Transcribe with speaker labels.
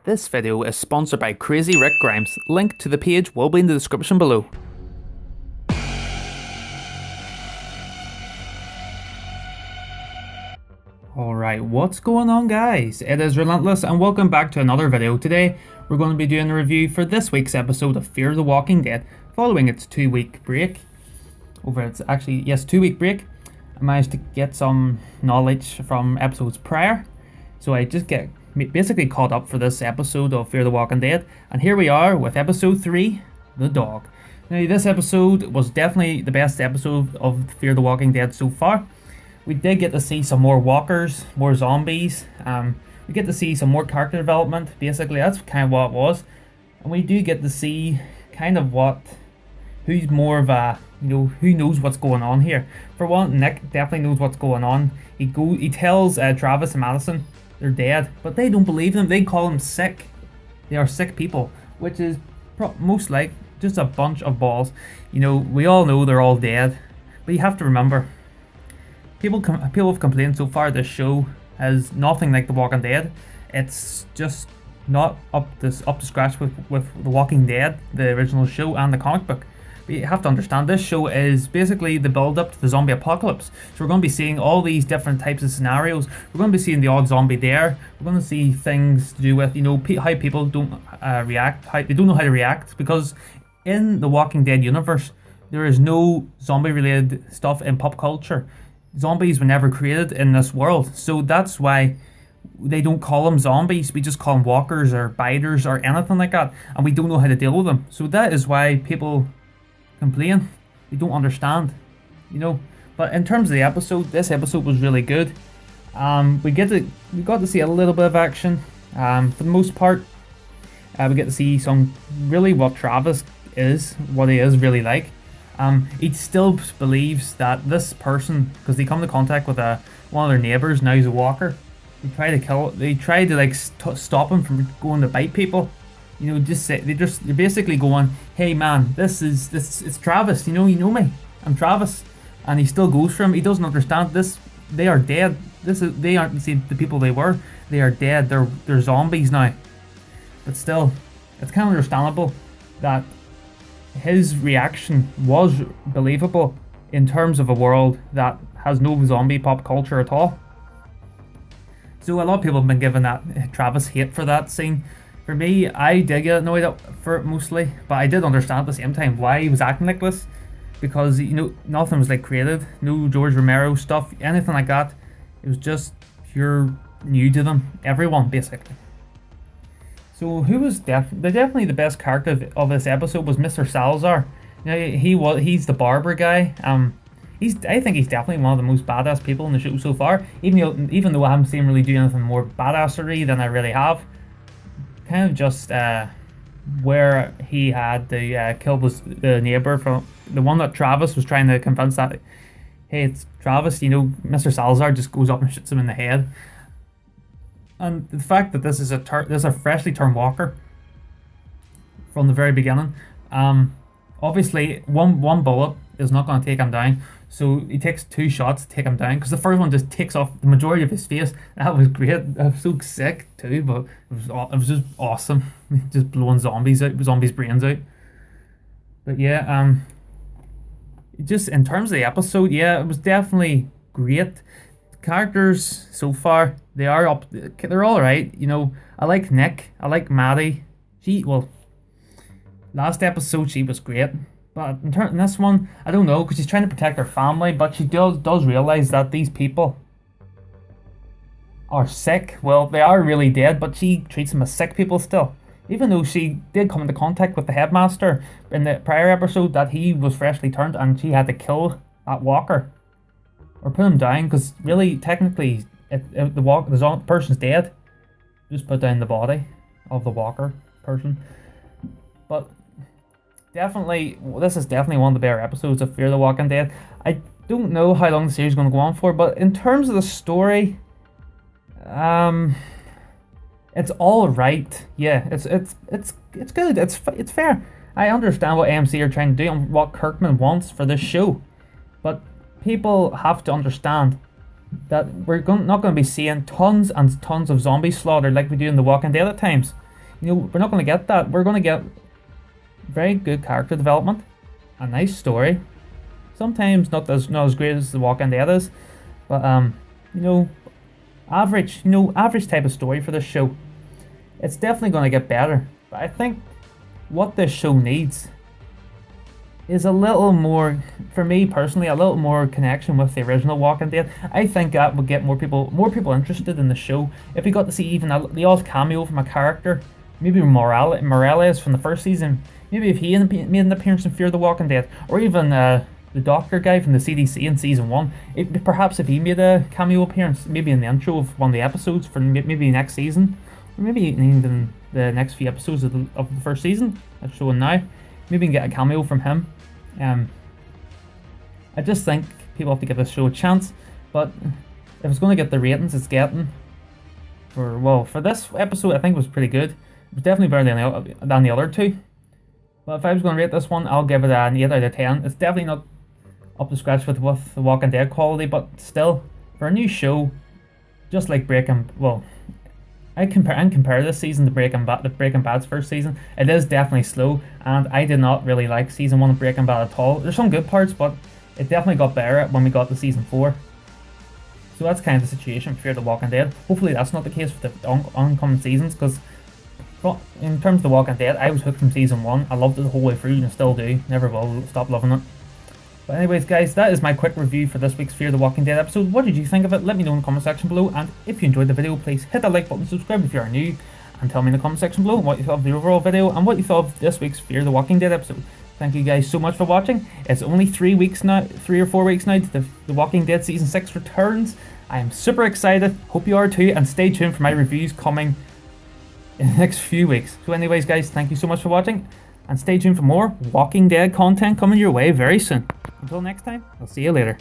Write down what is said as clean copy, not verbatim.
Speaker 1: This video is sponsored by Crazy Rick Grimes. Link to the page will be in the description below. Alright, what's going on guys? It is Relentless and welcome back to another video. Today we're going to be doing a review for this week's episode of Fear the Walking Dead following its 2-week break. 2-week break. I managed to get some knowledge from episodes prior, so I just get basically caught up for this episode of Fear the Walking Dead, and here we are with episode 3, The Dog. Now this episode was definitely the best episode of Fear the Walking Dead so far. We did get to see some more walkers, more zombies, we get to see some more character development. Basically that's kind of what it was, and we do get to see kind of who's more of a, who knows what's going on here. For one, Nick definitely knows what's going on. He tells Travis and Madison they're dead, but they don't believe them. They call them sick. They are sick people, which is most like just a bunch of balls. We all know they're all dead, but you have to remember, people have complained so far this show is nothing like The Walking Dead. It's just not up to scratch with The Walking Dead, the original show and the comic book. But you have to understand, this show is basically the build up to the zombie apocalypse. So we're going to be seeing all these different types of scenarios. We're going to be seeing the odd zombie there. We're going to see things to do with, how people don't react, how they don't know how to react, because in the Walking Dead universe, there is no zombie related stuff in pop culture. Zombies were never created in this world, so that's why they don't call them zombies. We just call them walkers or biters or anything like that, and we don't know how to deal with them. So that is why people complain. They don't understand, But in terms of the episode, this episode was really good. We got to see a little bit of action. For the most part, we get to see some really what Travis is, what he is really like. He still believes that this person, because they come into contact with one of their neighbors, now he's a walker. They try to stop him from going to bite people. They're basically going, hey man, it's Travis, you know me, I'm Travis, and he still goes for him. He doesn't understand this. They are dead. They aren't the people they were. They are dead. They're zombies now. But still, it's kind of understandable that his reaction was believable in terms of a world that has no zombie pop culture at all. So a lot of people have been giving that Travis hate for that scene. For me, I did get annoyed for it mostly, but I did understand at the same time why he was acting like this, because nothing was created, no George Romero stuff, anything like that. It was just pure new to them, everyone basically. So who was definitely the best character of this episode was Mr. Salazar. He's the barber guy. I think he's definitely one of the most badass people in the show so far. Even though I haven't seen him really do anything more badassery than I really have. Kind of just where he had the kill the neighbor from the one that Travis was trying to convince that, hey, it's Travis. Mr. Salazar just goes up and shoots him in the head. And the fact that this is a freshly turned walker from the very beginning, obviously one bullet is not going to take him down, so he takes 2 shots to take him down, because the first one just takes off the majority of his face. That was great. That was so sick too, but it was just awesome. Just blowing zombies brains out. But yeah, just in terms of the episode, yeah, it was definitely great. Characters so far, they're all right. I like Nick, I like Maddie. Last episode she was great, but in this one, I don't know, because she's trying to protect her family, but she does realize that these people are sick. Well, they are really dead, but she treats them as sick people still, even though she did come into contact with the headmaster in the prior episode, that he was freshly turned and she had to kill that walker or put him down, because really technically if the person's dead, just put down the body of the walker person. But definitely, this is definitely one of the better episodes of Fear the Walking Dead. I don't know how long the series is going to go on for, but in terms of the story, it's all right. Yeah, it's good. It's fair. I understand what AMC are trying to do and what Kirkman wants for this show, but people have to understand that we're not going to be seeing tons and tons of zombie slaughter like we do in The Walking Dead at times. You know, we're not going to get that. We're going to get very good character development, a nice story. Sometimes not as great as The Walking Dead is, but you know, average type of story for this show. It's definitely going to get better, but I think what this show needs is a little more, for me personally, a little more connection with the original Walking Dead. I think that would get more people interested in the show if we got to see even the odd cameo from a character, maybe Morales from the first season. Maybe if he made an appearance in Fear the Walking Dead, or even the doctor guy from the CDC in season 1. Perhaps if he made a cameo appearance, maybe in the intro of one of the episodes for maybe next season, or maybe even the next few episodes of the first season that's showing now. Maybe we can get a cameo from him. I just think people have to give this show a chance, but if it's going to get the ratings it's getting, for this episode, I think it was pretty good. It was definitely better than the other two. But if I was going to rate this one, I'll give it an 8 out of 10. It's definitely not up to scratch with The Walking Dead quality, but still, for a new show, just like I compare this season to Breaking Bad's first season. It is definitely slow, and I did not really like season 1 of Breaking Bad at all. There's some good parts, but it definitely got better when we got to season 4. So that's kind of the situation for Fear the Walking Dead. Hopefully that's not the case for the oncoming seasons, because in terms of The Walking Dead, I was hooked from season 1. I loved it the whole way through and still do. Never will stop loving it. But anyways guys, that is my quick review for this week's Fear the Walking Dead episode. What did you think of it? Let me know in the comment section below, and if you enjoyed the video, please hit that like button, subscribe if you are new, and tell me in the comment section below what you thought of the overall video and what you thought of this week's Fear the Walking Dead episode. Thank you guys so much for watching. It's only 3 or 4 weeks now to the Walking Dead Season 6 returns. I am super excited, hope you are too, and stay tuned for my reviews coming in the next few weeks. So anyways guys, thank you so much for watching, and stay tuned for more Walking Dead content coming your way very soon. Until next time, I'll see you later.